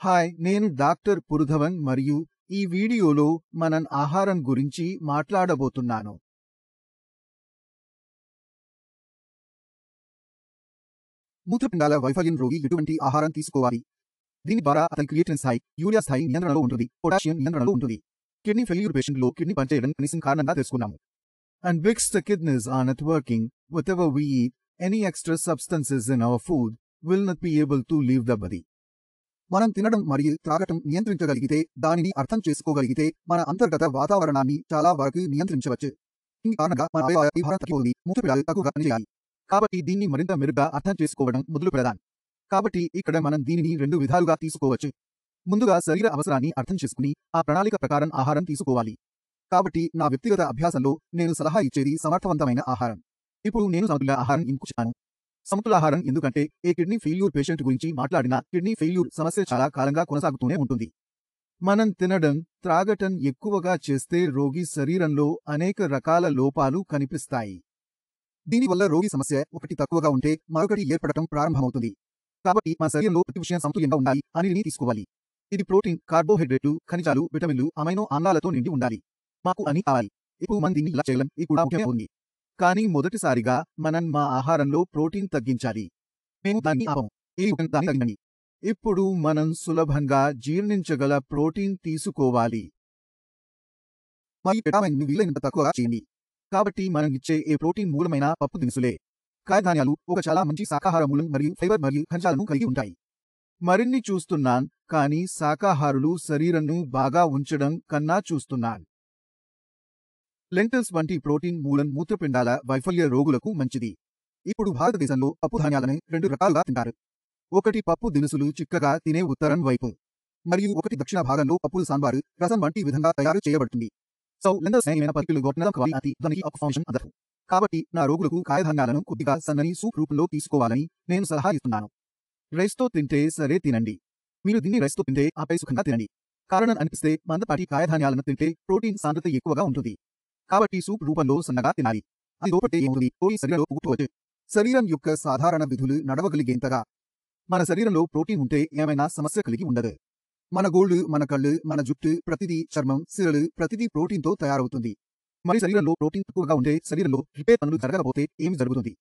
Hi, నేను doctor పురుధవన్ మరియు ఈ వీడియోలో మనం ఆహారం గురించి మాట్లాడబోతున్నాను. మూత్రపిండాల వైఫల్యం రోగి ఎటువంటి ఆహారం తీసుకోవాలి? దీని ద్వారా అతని క్రియేటినిన్ స్థాయి, యూరియా స్థాయి నియంత్రణలో ఉంటుంది, పొటాషియం నియంత్రణలో ఉంటుంది. కిడ్నీ ఫెయిల్యూర్ పేషెంట్లో కిడ్నీ పనిచేయడం కనీసం కారణంగా తెలుసుకున్నాము. And because the kidneys are not working, whatever we eat, any extra substances in our food will not be able to leave the body. మనం తినడం మరియు త్రాగటం నియంత్రించగలిగితే, దానిని అర్థం చేసుకోగలిగితే మన అంతర్గత వాతావరణాన్ని చాలా వరకు నియంత్రించవచ్చు. ఈ కారణంగా మన అవయవాల భారం తగ్గిపోతుంది, మూత్రపిండాలు తక్కువగా పనిచేయాలి. కాబట్టి దీన్ని మరింత మెరుగ్గా అర్థం చేసుకోవడం మొదలు పెడదాం. కాబట్టి ఇక్కడ మనం దీనిని 2 విధాలుగా తీసుకోవచ్చు. ముందుగా శరీర అవసరాన్ని అర్థం చేసుకుని ఆ ప్రణాళిక ప్రకారం ఆహారం తీసుకోవాలి. కాబట్టి నా వ్యక్తిగత అభ్యాసంలో నేను సలహా ఇచ్చేది సమర్థవంతమైన ఆహారం. ఇప్పుడు నేను సమతుల్య ఆహారం ఎందుకు చెప్పాను? సమతుల ఆహారం ఎందుకంటే ఏ కిడ్నీ ఫెయిల్యూర్ పేషెంట్ గురించి మాట్లాడినా కిడ్నీ ఫెయిల్యూర్ సమస్య చాలా కాలంగా కొనసాగుతూనే ఉంటుంది. మనం తినడం, త్రాగటం ఎక్కువగా చేస్తే రోగి శరీరంలో అనేక రకాల లోపాలు కనిపిస్తాయి. దీనివల్ల రోగి సమస్య ఒకటి తక్కువగా ఉంటే మరొకటి ఏర్పడటం ప్రారంభమవుతుంది. కాబట్టి మన శరీరంలో ప్రతి విషయం సమతుల్యంగా ఉండాలి అని తీసుకోవాలి. ఇది ప్రోటీన్, కార్బోహైడ్రేట్లు, ఖనిజాలు, విటమిన్లు, అమైనో ఆమ్లాలతో నిండి ఉండాలి. మాకు అని కావాలి. ఇప్పుడు మనం దీన్ని ఇలా చేయడం ఇది కూడా ముఖ్యమే ఉంది. కానీ మొదటిసారిగా మనం మా ఆహారంలో ప్రోటీన్ తగ్గించాలి. మేము దాన్ని ఆపము. దాన్ని తగ్గించండి. ఇప్పుడు మనం సులభంగా జీర్ణించగల ప్రోటీన్ తీసుకోవాలి. మరియు విటమిన్ను వీలైనంత తక్కువగా చేయండి. కాబట్టి మనం ఇచ్చే ఏ ప్రోటీన్ మూలమైన పప్పు దినుసులే. కాయధాన్యాలు ఒక చాలా మంచి శాకాహార మూలం మరియు ఫైబర్ మరియు ఖనిజాలను కలిగి ఉంటాయి. మరిన్ని చూస్తున్నాం, కానీ శాకాహారులు శరీరంను బాగా ఉంచడం కన్నా చూస్తున్నాం. లెంటిల్స్ వంటి ప్రోటీన్ మూలం మూత్రపిండాల వైఫల్య రోగులకు మంచిది. ఇప్పుడు భారతదేశంలో పప్పు ధాన్యాలను 2 రకాలుగా తింటారు. ఒకటి పప్పు దినుసులు చిక్కగా తినే ఉత్తరం వైపు, మరియు ఒకటి దక్షిణ భాగంలో పప్పులు సాంబారు, రసం వంటి విధంగా తయారు చేయబడుతుంది. సో లెంటిల్స్ ఏమైనా పరికలు గొట్టనలం కావాలి అది దానికి ఒక ఫంక్షన్ అదరు. కాబట్టి నా రోగులకు కాయధాన్యాలను కొద్దిగా సన్నని సూప్ రూపంలో తీసుకోవాలని నేను సలహా ఇస్తున్నాను. రైస్తో తింటే సరే తినండి. మీరు దీన్ని రైస్తో తింటే ఆపై సుఖంగా తినండి. కారణం అనిపిస్తే మందపాటి కాయధాన్యాలను తింటే ప్రోటీన్ సాంద్రత ఎక్కువగా ఉంటుంది. కాబట్టి సూప్ రూపంలో సన్నగా తినాలి. అది లోపడితే ఏమవుతుంది? ప్రోటీన్ శరీరంలో పుట్టుకోవచ్చు. శరీరం యొక్క సాధారణ విధులు నడవగలిగేంతగా మన శరీరంలో ప్రోటీన్ ఉంటే ఏమైనా సమస్య కలిగి ఉండదు. మన గోళ్ళు, మన కళ్ళు, మన జుట్టు, ప్రతిదీ, చర్మం, సిరలు, ప్రతిదీ ప్రోటీన్తో తయారవుతుంది. మరి శరీరంలో ప్రోటీన్ తక్కువగా ఉంటే శరీరంలో రిపేర్ పనులు జరగకపోతే ఏమి జరుగుతుంది?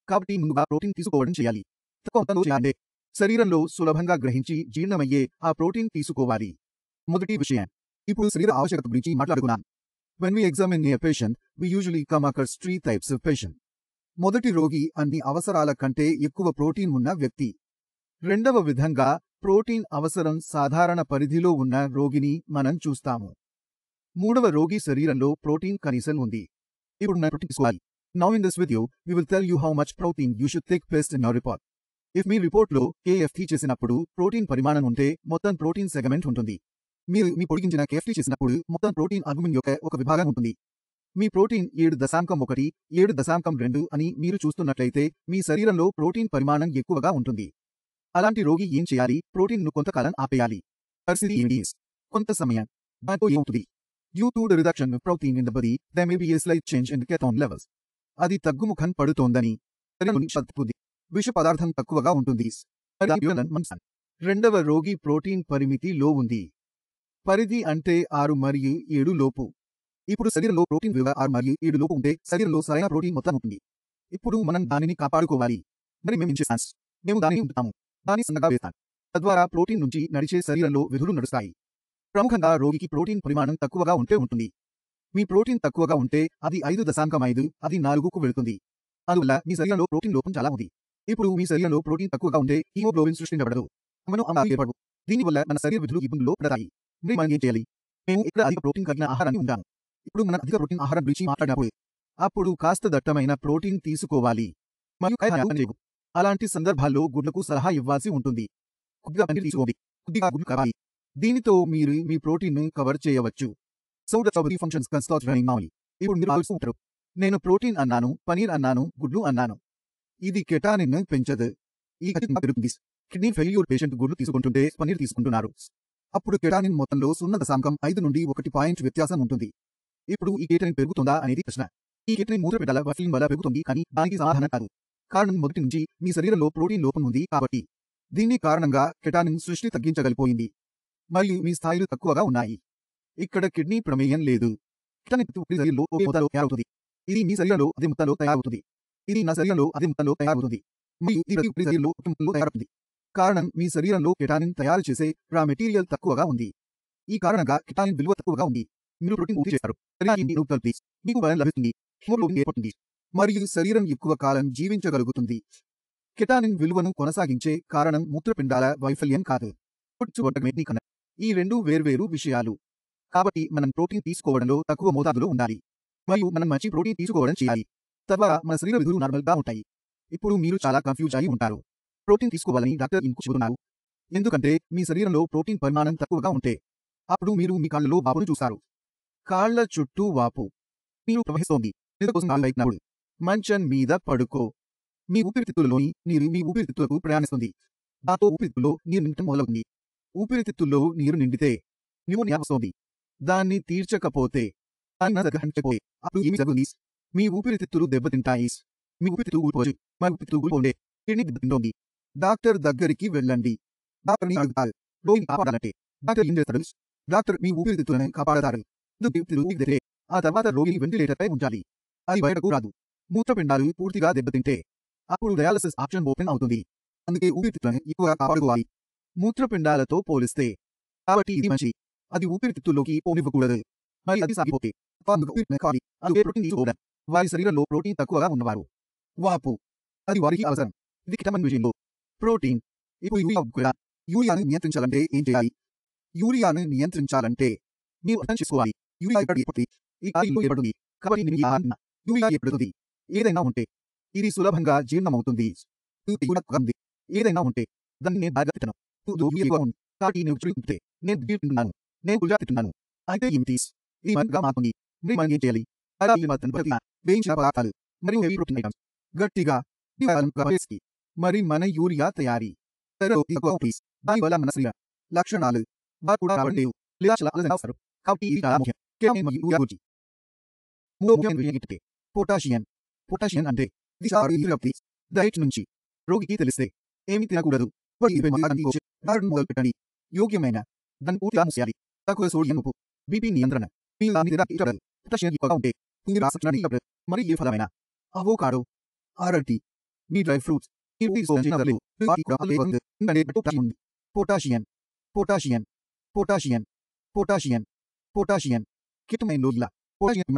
కాబట్టి ముందుగా ప్రోటీన్ తీసుకోవడం చేయాలి. తక్కువ మొత్తంలో చేయాలంటే శరీరంలో సులభంగా గ్రహించి జీర్ణమయ్యే ఆ ప్రోటీన్ తీసుకోవాలి. మొదటి విషయం, ఇప్పుడు శరీర ఆవశ్యకత గురించి మాట్లాడుకున్నాం. When we examine a patient, we usually come across 3 types of patient. మొదటి రోగి అన్ని అవసరాల కంటే ఎక్కువ ప్రోటీన్ ఉన్న వ్యక్తి. రెండవ విధంగా ప్రోటీన్ అవసరం సాధారణ పరిధిలో ఉన్న రోగిని మనం చూస్తాము. మూడవ రోగి శరీరంలో ప్రోటీన్ కనీసం ఉంది. ఇప్పుడు నేను ప్రోటీన్ తీసుకోవాలి. Now in this video, we will tell you how much protein you should take based in your report. If మీ రిపోర్ట్లో KFT చేసినప్పుడు ప్రోటీన్ పరిమాణం ఉంటే మొత్తం ప్రోటీన్ సెగమెంట్ ఉంటుంది. మీరు మీ పొడిగించిన KFT చేసినప్పుడు మొత్తం ప్రోటీన్ అల్బుమిన్ యొక్క ఒక విభాగం ఉంటుంది. మీ ప్రోటీన్ 7.1, 7.2 అని మీరు చూస్తున్నట్లయితే మీ శరీరంలో ప్రోటీన్ పరిమాణం ఎక్కువగా ఉంటుంది. అలాంటి రోగి ఏం చేయాలి? ప్రోటీన్ను కొంతకాలం ఆపేయాలి. పరిస్థితి ఏమిటి? కొంత సమయం. దాంతో ఏమవుతుంది? Due to the reduction of protein in the body, there may be a slight change in the ketone levels. అది తగ్గుముఖం పడుతోందని విష పదార్థం తక్కువగా ఉంటుంది. రెండవ రోగి ప్రోటీన్ పరిమితి లో ఉంది. పరిధి అంటే 6 మరియు 7 లోపు. ఇప్పుడు శరీరంలో ప్రోటీన్ విలువ 6 మరియు 7 లోపు ఉంటే శరీరంలో సరైన ప్రోటీన్ మొత్తం ఉంటుంది. ఇప్పుడు మనం దానిని కాపాడుకోవాలి. మరి మేము ఏం చేస్తాం? మేము దానిని ఉంచుతాము. దాన్ని సన్నగా వేస్తాం. తద్వారా ప్రోటీన్ నుంచి నడిచే శరీరంలో విధులు నడుస్తాయి. ప్రముఖంగా రోగికి ప్రోటీన్ పరిమాణం తక్కువగా ఉంటే ఉంటుంది. మీ ప్రోటీన్ తక్కువగా ఉంటే అది 5.5, అది 4కు వెళుతుంది. అందువల్ల మీ శరీరంలో ప్రోటీన్ లోపం చాలా ఉంది. ఇప్పుడు మీ శరీరంలో ప్రోటీన్ తక్కువగా ఉంటే హీమోగ్లోబిన్ సృష్టించబడదు. అమైనో ఆమ్లాలు ఏర్పడవు. దీనివల్ల మన శరీర విధులు ఇబ్బందుల్లో పడతాయి. మరి మనం ఏం చేయాలి? మేము ఇక్కడ అధిక ప్రోటీన్ కలిగిన ఆహారాన్ని ఉంటాము. ఇప్పుడు మనం అధిక ప్రోటీన్ ఆహారం గురించి మాట్లాడినప్పుడు అప్పుడు కాస్త దట్టమైన ప్రోటీన్ తీసుకోవాలి. మరియు కాయధాన్యాలు పనిచేయవు. అలాంటి సందర్భాల్లో గుడ్లకు సలహా ఇవ్వాల్సి ఉంటుంది. కొద్దిగా పన్నీర్ తీసుకోండి. కొద్దిగా గుడ్లు కావాలి. దీనితో మీరు మీ ప్రోటీన్ను కవర్ చేయవచ్చు. So that's how the functions can start running normally. ఇప్పుడు మీరు ఆలోచిస్తూ ఉంటారు, నేను ప్రోటీన్ అన్నాను, పనీర్ అన్నాను, గుడ్లు అన్నాను. ఇది కెటానిన్ పెంచదు. ఈ ఖచ్చితంగా పెరుగుతుంది. కిడ్నీ ఫెయిల్యూర్ పేషెంట్ గుడ్లు తీసుకుంటుంటే పనీర్ తీసుకుంటున్నారు. అప్పుడు కెటానిన్ మొత్తంలో 0.5 నుండి 1 పాయింట్ వ్యత్యాసం ఉంటుంది. ఇప్పుడు ఈ కెటానిన్ పెరుగుతుందా అనేది ప్రశ్న. ఈ కెటానిన్ మూత్రపిండాల వైఫల్యం వల్ల పెరుగుతుంది, కానీ దానికి సమాధానం కాదు. కారణం మొదటి నుంచి మీ శరీరంలో ప్రోటీన్ లోపం ఉంది కాబట్టి. దీని కారణంగా కెటానిన్ సృష్టి తగ్గించగలిపోయింది మరియు మీ స్థాయిలు తక్కువగా ఉన్నాయి. ఇక్కడ కిడ్నీ ప్రమేయం లేదు. కెటానిన్ ప్రతి ఒక్కరి శరీరంలో ఒకే మోతాదులో తయారవుతుంది. ఇది మీ శరీరంలో అదే మొత్తంలో తయారవుతుంది. ఇది నా శరీరంలో అదే మొత్తంలో తయారవుతుంది మరియు ఇది ప్రతి ఒక్కరి శరీరంలో ఒకే మొత్తంలో తయారవుతుంది. కారణం మీ శరీరంలో కెటానిన్ తయారు చేసే రా మెటీరియల్ తక్కువగా ఉంది. ఈ కారణంగా కెటానిన్ విలువ తక్కువగా ఉంది. మీరు ప్రోటీన్ పూర్తి చేస్తారు, శరీరానికి రూపకల్పి, మీకు బలం లభిస్తుంది, హిమోగ్లోబిన్ ఏర్పడుతుంది మరియు శరీరం ఎక్కువ కాలం జీవించగలుగుతుంది. కెటానిన్ విలువను కొనసాగించే కారణం మూత్రపిండాల వైఫల్యం కాదు, కన్నా. ఈ రెండు వేర్వేరు విషయాలు. కాబట్టి మనం ప్రోటీన్ తీసుకోవడంలో తక్కువ మోతాదులో ఉండాలి మరియు మనం మంచి ప్రోటీన్ తీసుకోవడం చేయాలి. తద్వారా మన శరీర విధులు నార్మల్గా ఉంటాయి. ఇప్పుడు మీరు చాలా కన్ఫ్యూజ్ అయి ఉంటారు. ప్రోటీన్ తీసుకోవాలని డాక్టర్ ఎందుకు చెబుతున్నారు? ఎందుకంటే మీ శరీరంలో ప్రోటీన్ పరిమాణం తక్కువగా ఉంటే అప్పుడు మీరు మీ కాళ్ళలో వాపును చూస్తారు. కాళ్ల చుట్టూ వాపు. నీరు ప్రవహిస్తోంది. నిద్ర కోసం కాళ్ళు వైపునప్పుడు మంచం మీద పడుకో. మీ ఊపిరితిత్తులలోని నీరు మీ ఊపిరితిత్తులకు ప్రయాణిస్తుంది. దాంతో ఊపిరితిత్తుల్లో నీరు నిండటం మొదలవుతుంది. ఊపిరితిత్తుల్లో నీరు నిండితే న్యూమోనియా వస్తోంది. దాన్ని తీర్చకపోతే అప్పుడు ఏమి జరుగుతుంది? మీ ఊపిరితిత్తులు దెబ్బతింటాయి. మీ ఊపిరితిత్తులు ఊడిపోవచ్చు. మరి ఊపిరితిత్తులు ఊడిపోండే కిడ్నీ దెబ్బతింటోంది. డాక్టర్ దగ్గరికి వెళ్ళండి. డాక్టర్ని అడుగుతారు, రోగిని కాపాడాలంటే డాక్టర్ ఏం చేస్తాడు? డాక్టర్ మీ ఊపిరితిత్తులను కాపాడతారు. ఆ తర్వాత రోగిని వెంటిలేటర్పై ఉంచాలి. అది బయటకు రాదు. మూత్రపిండాలు పూర్తిగా దెబ్బతింటే అప్పుడు డయాలసిస్ ఆప్షన్ ఓపెన్ అవుతుంది. అందుకే ఊపిరితిత్తులను ఎక్కువగా కాపాడుకోవాలి మూత్రపిండాలతో పోలిస్తే. కాబట్టి ఇది మంచి. అది ఊపిరితిత్తుల్లోకి పోనివ్వకూడదు. మరి అది సాగిపోతే అందుకే ప్రోటీన్ తీసుకోవడం. వారి శరీరంలో ప్రోటీన్ తక్కువగా ఉన్నవారు వాపు, అది వారికి అవసరం. ఇది కెటానిన్ విషయంలో ప్రోటీన్. ఇప్పుడు యూరియాను నియంత్రించాలంటే ఏం చేయాలి? యూరియాను నియంత్రించాలంటే మీరు అర్థం చేసుకోవాలి. యూరియా ఏర్పడుతుంది. ఈ కాలంలో ఏర్పడుతుంది. కాబట్టి నేను ఈ ఆహారం యూరియా ఏర్పడుతుంది. ఏదైనా ఉంటే ఇది సులభంగా జీర్ణమవుతుంది. ఏదైనా ఉంటే దాన్ని నేను బాగా తిట్టను. కాబట్టి నేను చురుకుంటే నేను దిగులు తింటున్నాను, నేను గుజా తింటున్నాను. అయితే ఏమిటి? ఇది మంచిగా మారుతుంది. మరి మనం ఏం చేయాలి? వేయించిన పదార్థాలు మరియు హెవీ ప్రోటీన్ ఐటమ్స్ గట్టిగా మరి మన యూరియా తయారీ దానివల్ల మన శరీర లక్షణాలు కూడా రావడం లేవు లేదా చాలా ఆలస్యంగా వస్తారు. కాబట్టి ఇది చాలా ముఖ్యం. కేవలం మరియు యూరియా గురించి మూడో ముఖ్యమైన విషయం ఏంటంటే పొటాషియం. పొటాషియం అంటే ఇది డైట్ నుంచి రోగికి తెలిస్తే ఏమి తినకూడదు మొదలు పెట్టండి. యోగ్యమైన దాన్ని పూర్తిగా మూసేయాలి. తక్కువ సోడియం ఉప్పు, బీపీ నియంత్రణ, పొటాషియం ఎక్కువగా ఉంటే మరి ఏ ఫలమైన అవోకాడో, అరటి, మీ dry fruits potassium potassium potassium potassium potassium కిటమైన లోడ్ల పొటాషియం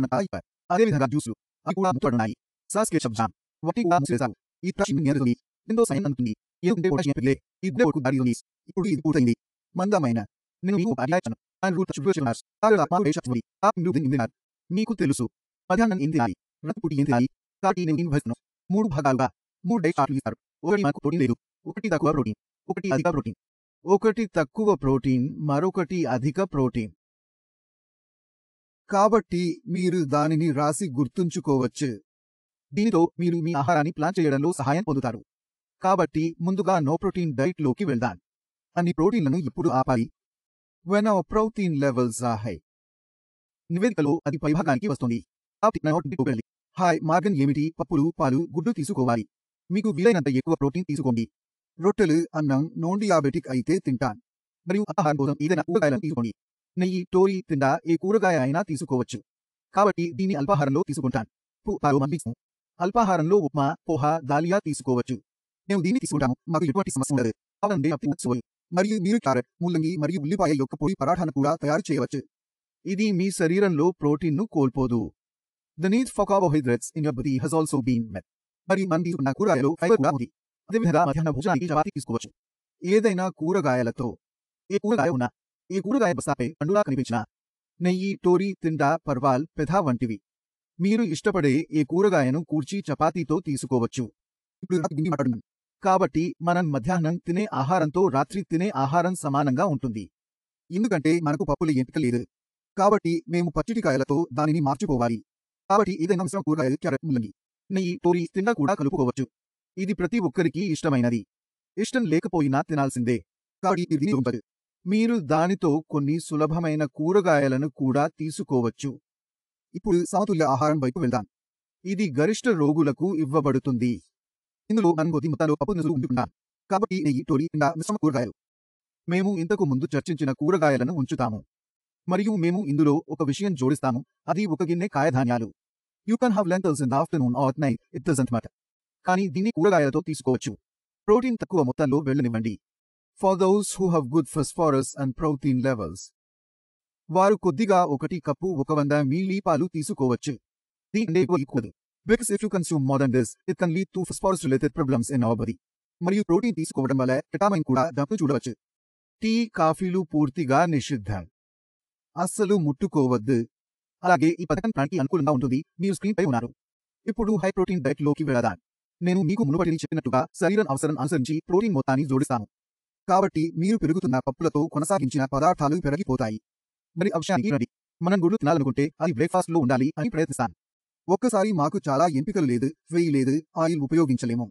అదేవిధంగా జ్యూసులు అవి కూడా ముట్టుబడున్నాయి. సాస్ కేచప్ జామ్ వాటి కూడా మూసేశారు. ఈ పొటాషియం నియంత్రిస్తుంది. ఎంతో సైన్ అందుతుంది. ఎందుకంటే పొటాషియం పెరిగే ఇది వరకు దారి ఉంది. ఇప్పుడు ఇది పూర్తయింది. మందమైన నేను మీకు అధ్యాయించాను. మీకు తెలుసు మధ్యాహ్నం ఏం తినాలి, రాత్రిపూట ఏం తినాలి. కాబట్టి నేను విభజిస్తున్నాను 3 భాగాలుగా 3 డైట్ చార్ట్లు ఇస్తారు. ఒకటి మనకు ప్రోటీన్ లేదు, ఒకటి తక్కువ ప్రోటీన్, ఒకటి అధిక ప్రోటీన్. ఒకటి తక్కువ ప్రోటీన్, మరొకటి అధిక ప్రోటీన్. కాబట్టి మీరు దానిని రాసి గుర్తుంచుకోవచ్చు. దీనితో మీరు మీ ఆహారాన్ని ప్లాన్ చేయడంలో సహాయం పొందుతారు. కాబట్టి ముందుగా నో ప్రోటీన్ డైట్ లోకి వెళ్దాం. అన్ని ప్రోటీన్లను ఎప్పుడు ఆపాలి? when our protein levels are high. నివేదికలో అది పైభాగానికి వస్తుంది. హాయ్ మార్గం ఏమిటి? పప్పులు, పాలు, గుడ్డు తీసుకోవాలి. మీకు వీలైనంత ఎక్కువ ప్రోటీన్ తీసుకోండి. రొట్టెలు, అన్నం నాన్ డియాబెటిక్ అయితే తింటాను. మరియు ఆహారం కోసం ఏదైనా కూరగాయలను తీసుకోండి. నెయ్యి, టోరీ తిండా ఏ కూరగాయ అయినా తీసుకోవచ్చు. కాబట్టి దీన్ని అల్పాహారంలో తీసుకుంటాను. అల్పాహారంలో ఉప్మా, పోహా, దాలియా తీసుకోవచ్చు. మేము దీన్ని తీసుకుంటాము. మాకు ఎటువంటి సమస్య ఉండదు. మరియు మీరు క్యారెట్, ముల్లంగి మరియు ఉల్లిపాయ యొక్క పొడి పరాఠాను కూడా తయారు చేయవచ్చు. ఇది మీ శరీరంలో ప్రోటీన్ను కోల్పోదు. The need for carbohydrates in your body has also been met. మరియు మనం తీసుకున్న కూరగాయలు ఫైబర్ కూడా ఉంది. అదేవిధంగా మధ్యాహ్న భోజనానికి చపాతీ తీసుకోవచ్చు. ఏదైనా కూరగాయలతో ఏ కూరగాయ ఉన్నా, ఏ కూరగాయ బస్తాపై పండులా కనిపించినా, నెయ్యి, టోరీ, తిండా, పర్వాల్, పెథా వంటివి మీరు ఇష్టపడే ఏ కూరగాయను కూర్చి చపాతీతో తీసుకోవచ్చు. ఇప్పుడు కాబట్టి మనం మధ్యాహ్నం తినే ఆహారంతో రాత్రి తినే ఆహారం సమానంగా ఉంటుంది. ఎందుకంటే మనకు పప్పుల ఎంపిక లేదు. కాబట్టి మేము పచ్చిటికాయలతో దానిని మార్చుకోవాలి. కాబట్టి ఏదైనా మిశ్రమ కూరగాయలు, క్యారెట్, ముల్లంగి, నెయ్యి, టోరీ, తిండా కూడా కలుపుకోవచ్చు. ఇది ప్రతి ఒక్కరికి ఇష్టమైనది. ఇష్టం లేకపోయినా తినాల్సిందే. కాబట్టి మీరు దానితో కొన్ని సులభమైన కూరగాయలను కూడా తీసుకోవచ్చు. ఇప్పుడు సమతుల్య ఆహారం వైపు వెళ్దాం. ఇది గరిష్ట రోగులకు ఇవ్వబడుతుంది. ఇందులో మనం కొద్ది మొత్తంలో పప్పు దినుసులు ఉంటున్నాం. కాబట్టి నెయ్యి, టోలి, పిండా, మిశ్రమ కూరగాయలు. మేము ఇంతకు ముందు చర్చించిన కూరగాయలను ఉంచుతాము. మరియు మేము ఇందులో ఒక విషయం జోడిస్తాము, అది ఒక గిన్నె కాయధాన్యాలు. You can have lentils in the afternoon or night, it doesn't matter. కానీ దీన్ని కూరగాయలతో తీసుకోవచ్చు. ప్రోటీన్ తక్కువ మొత్తంలో వెళ్ళనివ్వండి. For those who have good phosphorus and protein levels, వారు కొద్దిగా 1 కప్పు 100 మిల్లీ పాలు తీసుకోవచ్చు. దీని ఎక్కువ. Because if you consume more than this, it can lead to phosphorus-related problems in our body. మరియు ప్రోటీన్ తీసుకోవడం వల్ల విటమిన్ కూడా డబ్బు చూడవచ్చు. టీ, కాఫీలు పూర్తిగా నిషిద్ధం. అస్సలు ముట్టుకోవద్దు. అలాగే ఈ పథకం ప్రాణికి అనుకూలంగా ఉంటుంది. మీరు స్క్రీన్ పై ఉన్నారు. ఇప్పుడు హై ప్రోటీన్ డైట్ లోకి వెళదాం. నేను మీకు మునుపటి చెప్పినట్టుగా శరీరం అవసరం అనుసరించి ప్రోటీన్ మొత్తాన్ని జోడిస్తాను. కాబట్టి మీరు పెరుగుతున్న పప్పులతో కొనసాగించిన పదార్థాలు పెరిగిపోతాయి. మరి ఆ విషయానికి రండి. మనం గుడ్లు తినాలనుకుంటే అది బ్రేక్ఫాస్ట్లో ఉండాలి అని ప్రయత్నిస్తాను. ఒక్కసారి మాకు చాలా ఎంపికలు లేదు, వెయ్యి లేదు, ఆయిల్ ఉపయోగించలేము.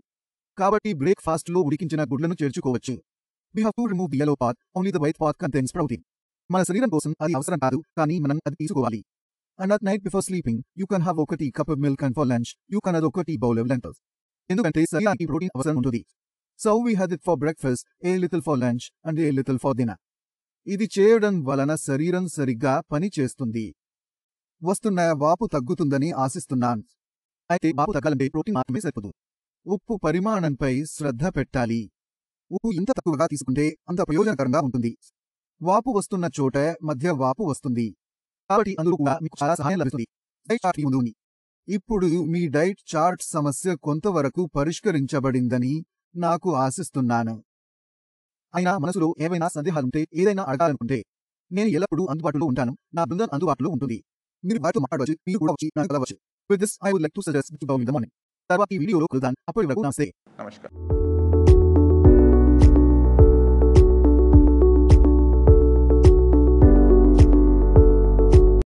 కాబట్టి బ్రేక్ఫాస్ట్లో ఉడికించిన గుడ్లను చేర్చుకోవచ్చు. We have to remove the yellow part, only the white part contains protein. మన శరీరం కోసం అది అవసరం కాదు, కానీ మనం అది తీసుకోవాలి. And at night before sleeping, you can have 1 cup of milk and for lunch, you can add 1 bowl of lentils. ఎందుకంటే శరీరానికి ప్రోటీన్ అవసరం ఉంటుంది. So we had it for breakfast, a little for lunch, and a little for dinner. ఇది చేయడం వలన శరీరం సరిగ్గా పని చేస్తుంది. వస్తున్న వాపు తగ్గుతుందని ఆశిస్తున్నాను. అయితే వాపు తగ్గాలంటే ప్రోటీన్ మాత్రమే సరిపోదు. ఉప్పు పరిమాణంపై శ్రద్ధ పెట్టాలి. ఉప్పు ఎంత తక్కువగా తీసుకుంటే అంత ప్రయోజనకరంగా ఉంటుంది. వాపు వస్తున్న చోట మధ్య వాపు వస్తుంది. కాబట్టి అందులో కూడా మీకు చాలా సహాయం లభిస్తుంది. డైట్ చార్ట్ ముందు ఉంది. ఇప్పుడు మీ డైట్ చార్ట్ సమస్య కొంతవరకు పరిష్కరించబడిందని నాకు ఆశిస్తున్నాను. అయినా మనసులో ఏవైనా సందేహాలుంటే, ఏదైనా అడగాలనుకుంటే నేను ఎల్లప్పుడూ అందుబాటులో ఉంటాను. నా బృందం అందుబాటులో ఉంటుంది. మీరు వారితో మాట్లాడవచ్చు, మీరు కూడా వచ్చి నన్ను కలవచ్చు. With this, I would like to suggest that you go in the morning. తర్వాత ఈ వీడియోలో కలుద్దాం. అప్పటి వరకు నమస్తే. నమస్కారం.